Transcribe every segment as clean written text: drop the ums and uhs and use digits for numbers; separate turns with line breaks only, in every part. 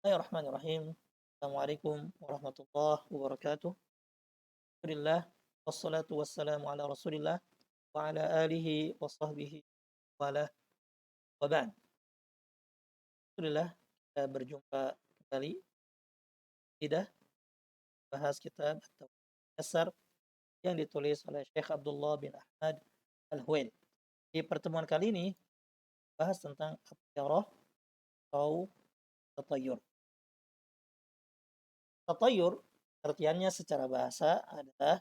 Bismillahirrahmanirrahim. Assalamualaikum warahmatullahi wabarakatuh. Alhamdulillah wassalatu wassalamu ala Rasulillah wa ala alihi wa sahbihi wala wa ba'd. Alhamdulillah kita berjumpa kembali tidak bahas kitab At-Tauhid Dasar yang ditulis oleh Syekh Abdullah bin Ahmad Al-Huwail. Di pertemuan kali ini bahas tentang at-tiyarah atau tatayur. Tatayur artiannya secara bahasa adalah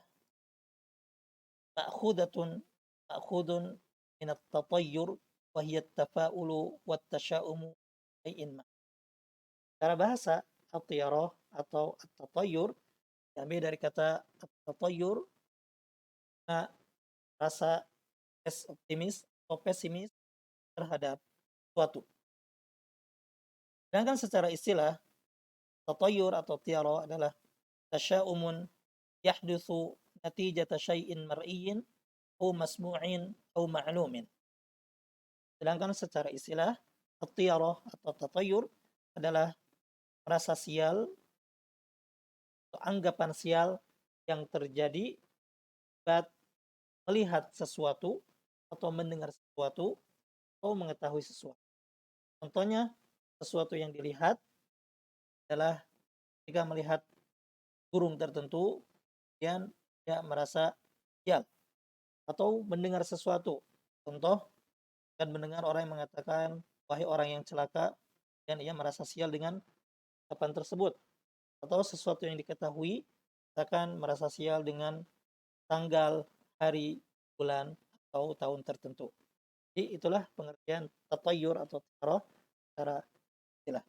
ma'khudatun ma'khudun min at-tatayyur wa hiya at-tafa'ulu wat-tasya'umu syai'in ma. Secara bahasa, at-tiyarah atau at-tatayyur diambil dari kata at-tatayyur, rasa optimis atau pesimis terhadap suatu. Sedangkan secara istilah, tatayyur atau tiyarah adalah tasya'umun yahdutsu natijata syai'in mar'iyyin au masmu'in au ma'lumin. Sedangkan secara istilah, at-tiyarah atau tatayyur adalah rasa sial atau anggapan sial yang terjadi saat melihat sesuatu atau mendengar sesuatu atau mengetahui sesuatu. Contohnya, sesuatu yang dilihat adalah ketika melihat burung tertentu, kemudian dia merasa sial. Atau mendengar sesuatu. Contoh, kan mendengar orang yang mengatakan, wahai orang yang celaka, dan ia merasa sial dengan ucapan tersebut. Atau sesuatu yang diketahui, akan merasa sial dengan tanggal, hari, bulan, atau tahun tertentu. Jadi itulah pengertian tatayur atau tiarah secara istilah.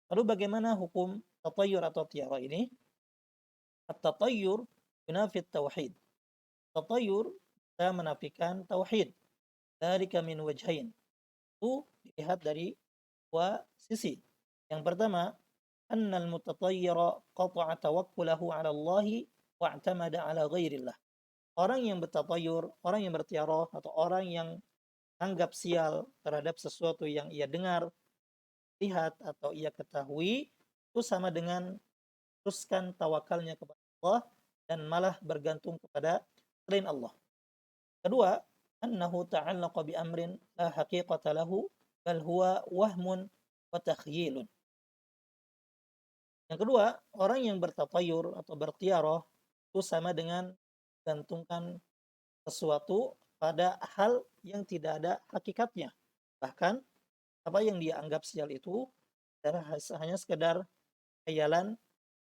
Lalu bagaimana hukum tatayur atau tiarah ini? At-tatayur yunafi tauhid. Tatayur bisa menafikan tauhid. Dzalika min wajhain. Itu dilihat dari dua sisi. Yang pertama, annal mutatayyira qata'a tawakkulahu 'ala Allah wa i'tamada 'ala ghairillah. Orang yang bertatayur, orang yang bertiarah atau orang yang anggap sial terhadap sesuatu yang ia dengar, lihat atau ia ketahui itu sama dengan teruskan tawakalnya kepada Allah dan malah bergantung kepada selain Allah. Kedua, annahu ta'allaqa bi amrin la haqiqata lahu bal huwa wahmun wa takhyilun. Yang kedua, orang yang bertatayur atau bertiarah itu sama dengan gantungkan sesuatu pada hal yang tidak ada hakikatnya. Bahkan apa yang dia anggap sial itu adalah hanya sekedar khayalan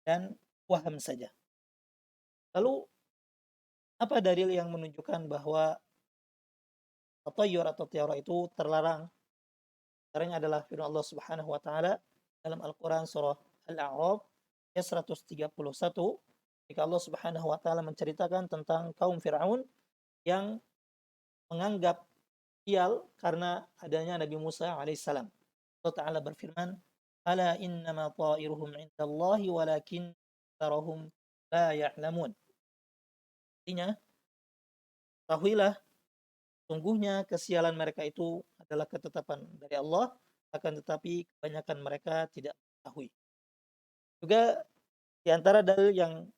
dan waham saja. Lalu apa dalil yang menunjukkan bahwa tatayur atau tiara itu terlarang? Caranya adalah firman Allah Subhanahu wa taala dalam Al-Qur'an surah Al-A'raf ayat 131, ketika Allah Subhanahu wa taala menceritakan tentang kaum Firaun yang menganggap sial karena adanya Nabi Musa alaihissalam. Allah taala berfirman, "Ala innama ta'iruhum 'indallahi walakin aktsarahum la ya'lamun." Artinya, ketahuilah sungguhnya kesialan mereka itu adalah ketetapan dari Allah, akan tetapi kebanyakan mereka tidak mengetahui. Juga di antara dalil yang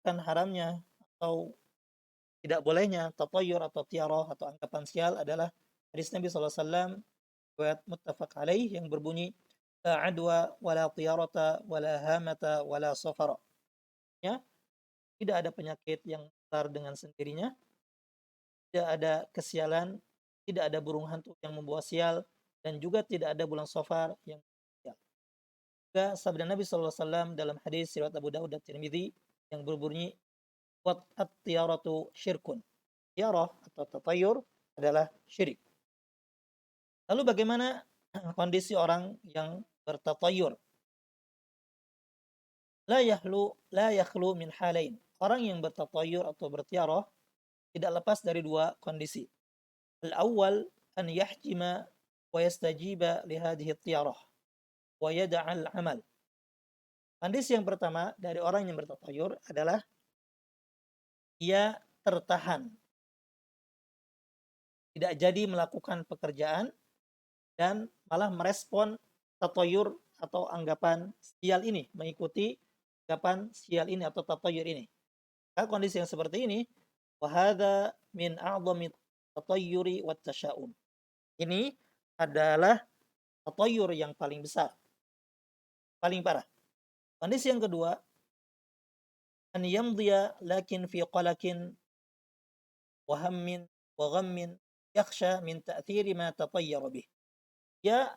kan haramnya atau tidak bolehnya tatayur atau tiarah atau anggapan sial adalah hadis Nabi SAW riwayat muttafaq alaih yang berbunyi la adwa wala tiyarata wala hamata wala safara. Ya, tidak ada penyakit yang besar dengan sendirinya, tidak ada kesialan, tidak ada burung hantu yang membawa sial, dan juga tidak ada bulan Safar yang sial. Juga sabda Nabi SAW dalam hadis riwayat Abu Daud dan Tirmidzi yang berbunyi wat at-tiyaratu syirkun. Tiarah atau tatayur adalah syirik. Lalu bagaimana kondisi orang yang bertatayur? La yakhlu min halain. Orang yang bertatayur atau bertiarah tidak lepas dari dua kondisi. Al-awwal an yahjima wa yastajiba li hadhihi at-tiyarah wa yada'al amal. Kondisi yang pertama dari orang yang bertatayur adalah ia tertahan, tidak jadi melakukan pekerjaan dan malah merespon tatayur atau anggapan sial ini, mengikuti anggapan sial ini atau tatayyur ini. Kondisi yang seperti ini, wa hadza min a'dhami tatayyuri wat tasya'um. Ini adalah tatayyur yang paling besar, paling parah. Kondisi yang kedua, an yamdiya lakin fi qalakin wa hammin wa ghammin yakhsha min ta'thiri ma tatayyara bih. Dia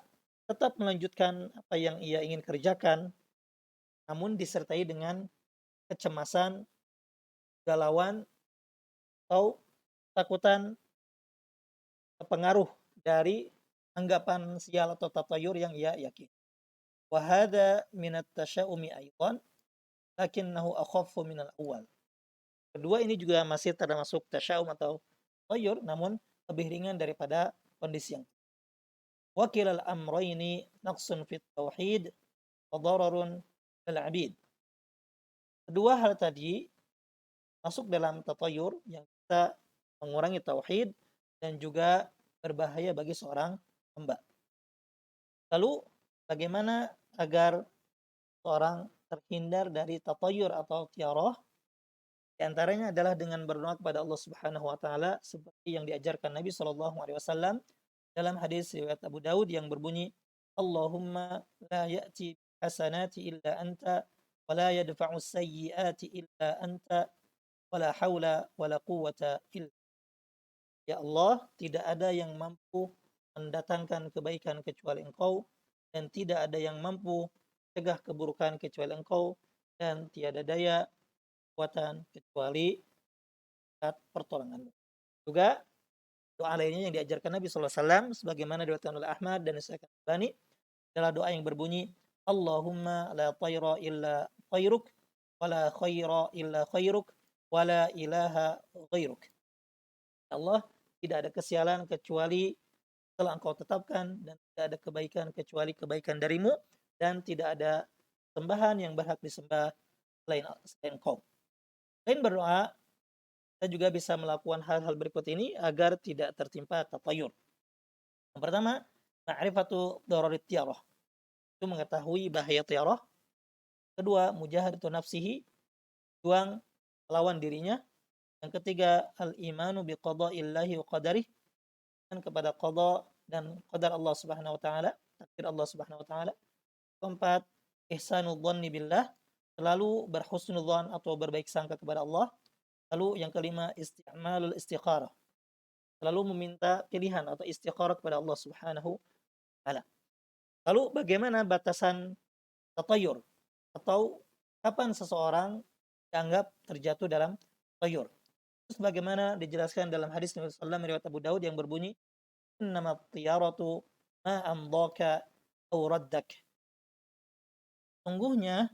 tetap melanjutkan apa yang ia ingin kerjakan, namun disertai dengan kecemasan, galauan, atau takutan pengaruh dari anggapan sial atau tatayur yang ia yakini. Wa hadza min at-tasya'umi aidan lakinnahu akhaffu min al-awwal. Kedua ini juga masih termasuk tasya'um atau tatayur, namun lebih ringan daripada kondisi yang wa kilal amrayni naqsun fit tauhid wa dararun lil 'abid. Kedua hal tadi masuk dalam tatayur yang bisa mengurangi tauhid dan juga berbahaya bagi seorang hamba. Lalu bagaimana agar seorang terhindar dari tatayur atau tiarah? Di antaranya adalah dengan berdoa kepada Allah Subhanahu wa taala seperti yang diajarkan Nabi Shallallahu alaihi wasallam dalam hadis riwayat Abu Daud yang berbunyi, Allahumma la ya'ti hasanati illa anta wa la yadfa'u sayyiati illa anta wa la hawla wa la quwwata illa. Ya Allah, tidak ada yang mampu mendatangkan kebaikan kecuali Engkau, dan tidak ada yang mampu cegah keburukan kecuali Engkau, dan tiada daya kekuatan kecuali pertolonganmu. Juga doa lainnya yang diajarkan Nabi SAW sebagaimana diriwayatkan oleh Ahmad dan Sahih Al-Albani adalah doa yang berbunyi, Allahumma la tayra illa khairuk wa la khaira illa khairuk wa la ilaha ghairuk. Ya Allah, tidak ada kesialan kecuali telah Engkau tetapkan, dan tidak ada kebaikan kecuali kebaikan darimu, dan tidak ada sembahan yang berhak disembah selain Engkau. Selain berdoa, kita juga bisa melakukan hal-hal berikut ini agar tidak tertimpa tatayur. Yang pertama, ma'rifatu dararit tiarah, itu mengetahui bahaya tiarah. Kedua, mujahadatu nafsihi, juang melawan dirinya. Yang ketiga, al-imanu biqada'illahi wa qadarih, dan kepada qada dan qadar Allah Subhanahu wa taala, takdir Allah Subhanahu wa taala. Keempat, ihsanul dhanni billah, selalu berhusnudzan atau berbaik sangka kepada Allah. Lalu yang kelima, isti'malul istikharah, selalu meminta pilihan atau istikharah kepada Allah Subhanahu wa taala. Lalu bagaimana batasan tatayur atau kapan seseorang dianggap terjatuh dalam tatayur? Sebagaimana dijelaskan dalam hadis Nabi sallallahu alaihi wasallam riwayat Abu Daud yang berbunyi, innamat tiyaratu ma amdaka aw raddak. Sungguhnya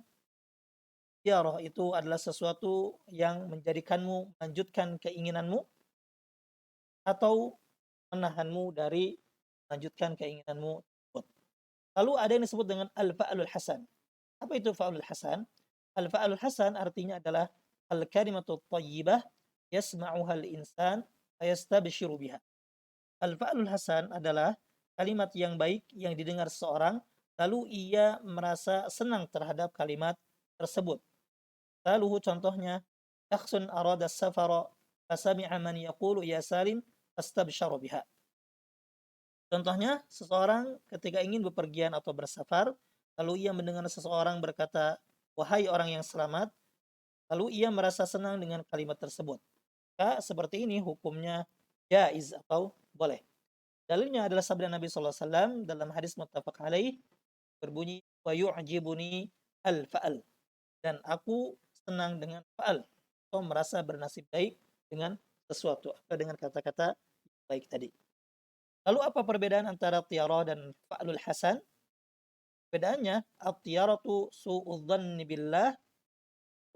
tiarah itu adalah sesuatu yang menjadikanmu melanjutkan keinginanmu atau menahanmu dari melanjutkan keinginanmu tersebut. Lalu ada yang disebut dengan al-fa'lul hasan. Apa itu fa'lul hasan? Al-fa'lul hasan artinya adalah al-kalimatu thayyibah yasma'uha al-insan fayastabshiru biha. Al-fa'lul hasan adalah kalimat yang baik yang didengar seseorang lalu ia merasa senang terhadap kalimat tersebut. Lalu contohnya, syakhsun arada safara fasami'a man yaqulu ya salim fastabshara biha. Contohnya, seseorang ketika ingin bepergian atau bersafar, lalu ia mendengar seseorang berkata, wahai orang yang selamat, lalu ia merasa senang dengan kalimat tersebut. Maka seperti ini hukumnya jaiz atau boleh. Dalilnya adalah sabda Nabi SAW dalam hadis muttafaq alaih berbunyi, wa yu'jibuni al-fa'al, dan aku senang dengan fa'al atau merasa bernasib baik dengan sesuatu atau dengan kata-kata baik tadi. Lalu apa perbedaan antara tiarah dan fa'lul hasan? Bedaannya, at-tiaratu su'udzanni billah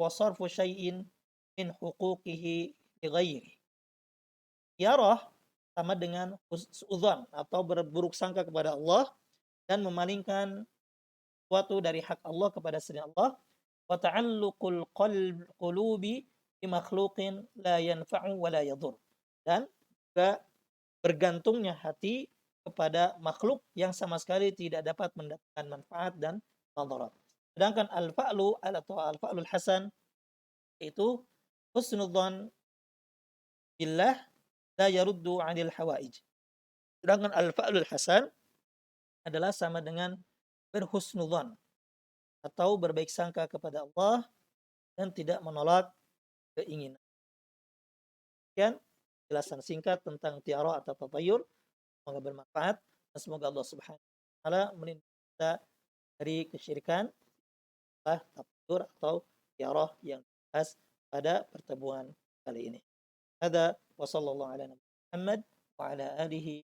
wa sarfu syai'in min huquqihi li ghairi. Tiarah sama dengan su'udzan atau berburuk sangka kepada Allah dan memalingkan sesuatu dari hak Allah kepada selain Allah. Wa ta'alluqul qulubi bi makhluqin la yanfa'u wa la yadur. Dan juga bergantungnya hati kepada makhluk yang sama sekali tidak dapat mendapatkan manfaat dan madarat. Sedangkan al-fa'lu atau al-fa'lul hasan itu husnudzan billah la yaruddu 'anil hawaij. Sedangkan al-fa'lul hasan adalah sama dengan berhusnudzan atau berbaik sangka kepada Allah dan tidak menolak keinginan. Sekian penjelasan singkat tentang tiara atau tatayur. Semoga bermanfaat dan semoga Allah Subhanahu wa taala melindungi kita dari kesyirikan, tatayur atau tiara yang dibahas pada pertemuan kali ini. Hada wa sallallahu ala Muhammad wa ala alihi